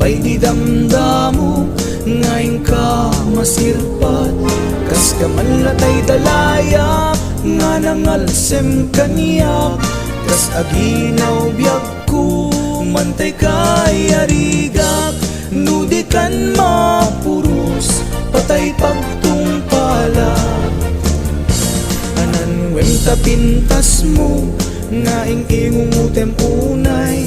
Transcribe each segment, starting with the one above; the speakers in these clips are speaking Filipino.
pa'y di damdamo, ngayon ka masirpat. Kas ka man latay dalayak, nga nangalsem kaniyak. Kas aginaw biyag ko, mantay kay arigak. Nudi kan mapurus, patay pagtungpala. Anan wenta pintas mo, nga ingingumutem unay.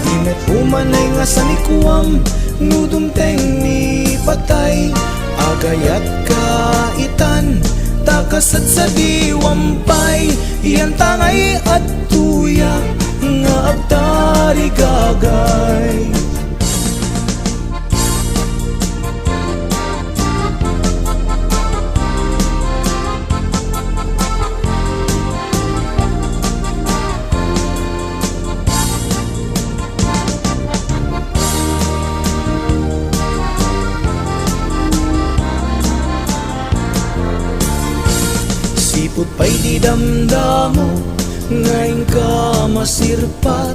Dimet umanay nga sanikuam, nudumteng ni patay. Agayat kaitan, takasat sa diwampay. Iyan tangay at tuyak, nga agtari gagay. Sipot pa'y di damdamo, ngayon ka masirpat.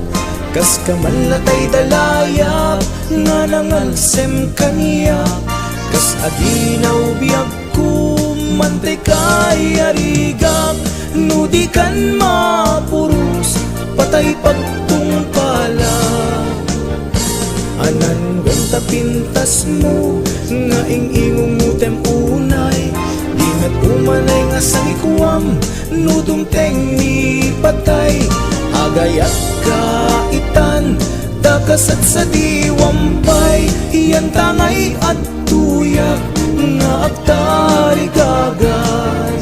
Kas ka man latay dalayap, nga nangalsem kaniyak. Kas aginaw biyag ko, mantay kay arigak. Nudi kan mapurus, patay pagtungpala. Anan wenta pintas mo, nga ingingumutem unay. Dimet umanay nga sanikuam, nudumteng ni patay. Agayat kaitan, takasat sa diwampay. Iyan tangay at tuyak, nga agtari gagay.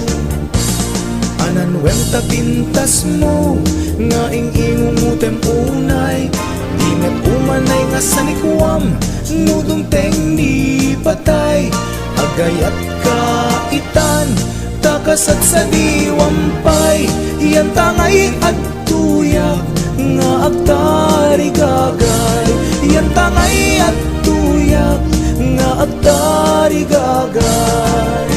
Anan wenta pintas mo, nga ingingumutem unay. Dimet umanay nga sanikuam, nudumteng ni patay. Agayat kaitan, takasat sa diwampay. Iyan tangay at tuyak, nga agtari gagay. Iyan tangay at tuyak, nga agtari gagay.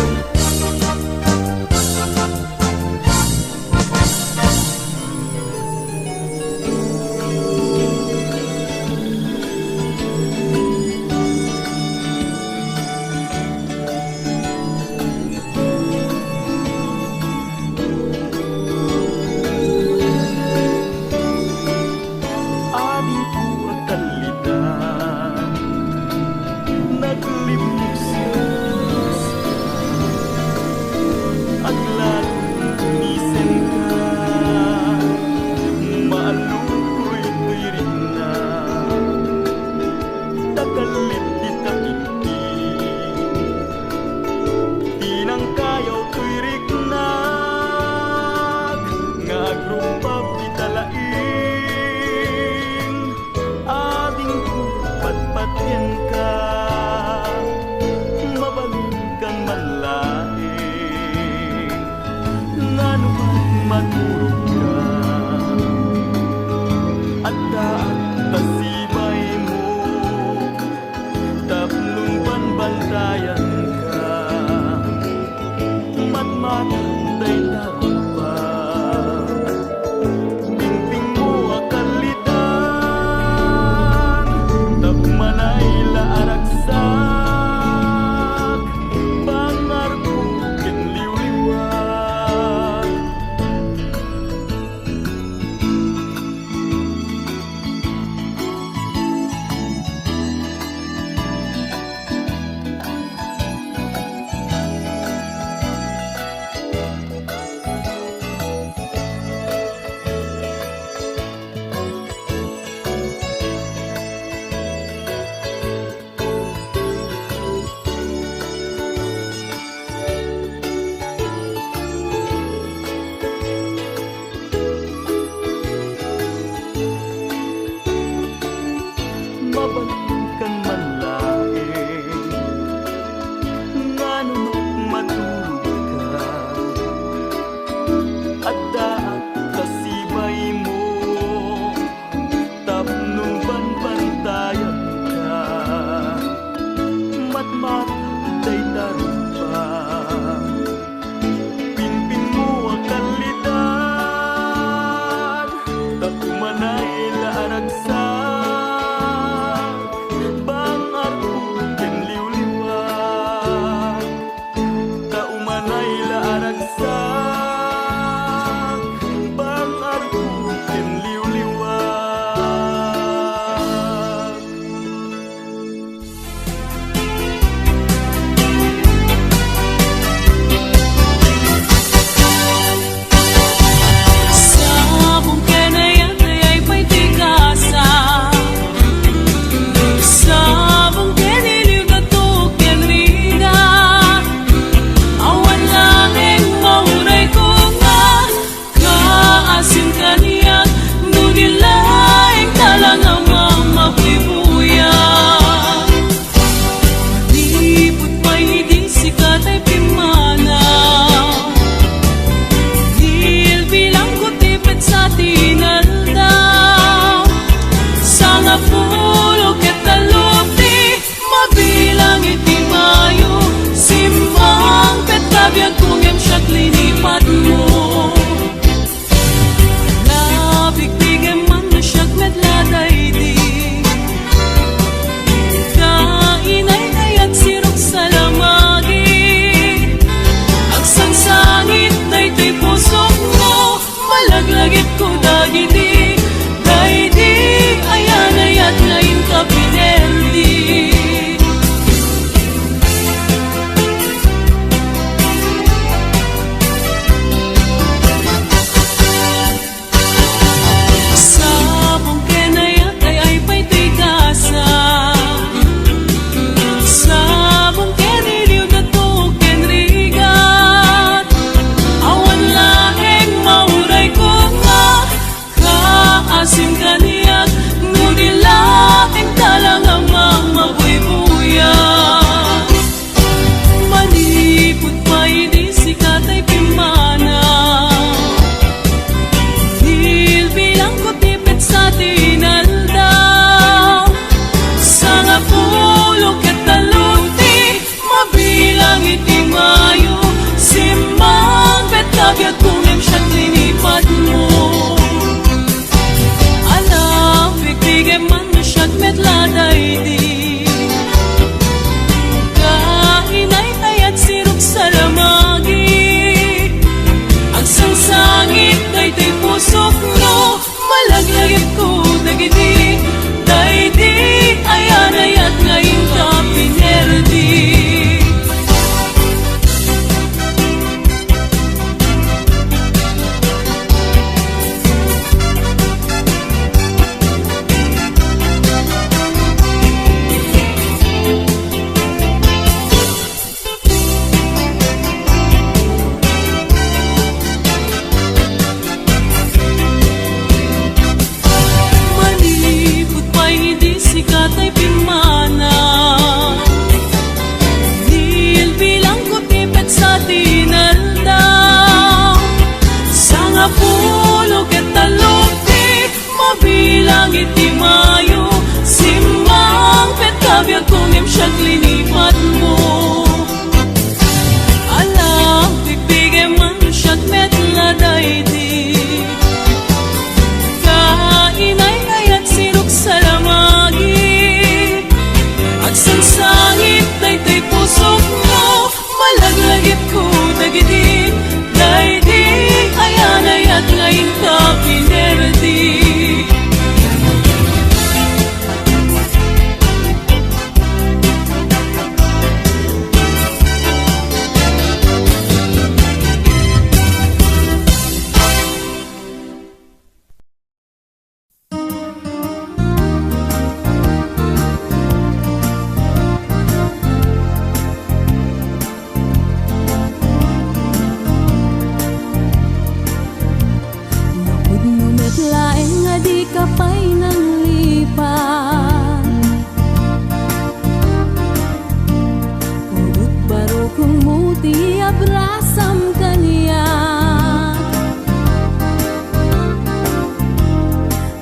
ti abrasam kaniya.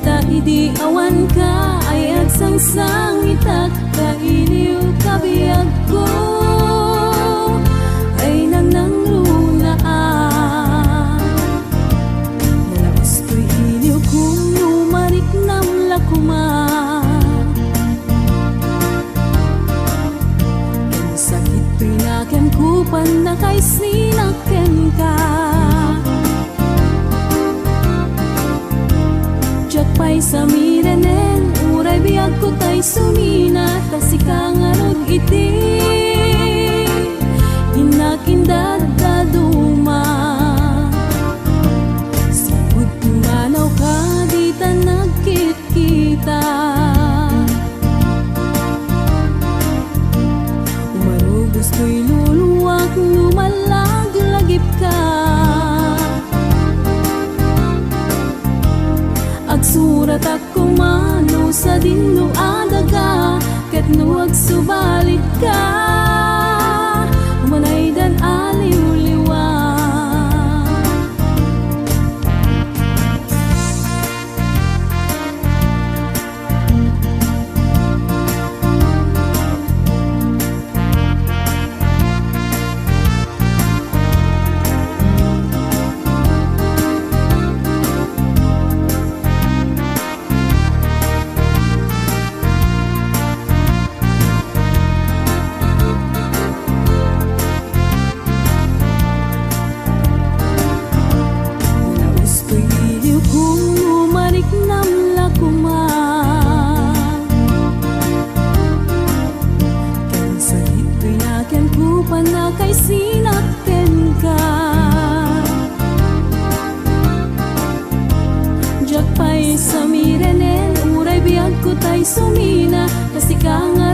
Ta idi awan ka ay agsangsang itak, kailiw kabiyag ko ay nang lunaan. Nalaos ko'y iliw kung numarik nam lakuma. Sakit to'y naken kupan na kay sinaken ka. Diyak pa'y sa mirenen, uray biyag ko ta'y sumina, tasikang arog iti inakindad daduma. Sigud tumanaw ka, di ta nagkit-kita. Umarugos ko'y luluwak, lumalaglagip ka. Agsurat ako mano sa dinno adaga, ket no agsubalit ka, umanay dan aliw-liwa. Kay sinakten ka. Diyak pa'y sa mirenen, uray biyag ko ta'y sumina, kasi ka nga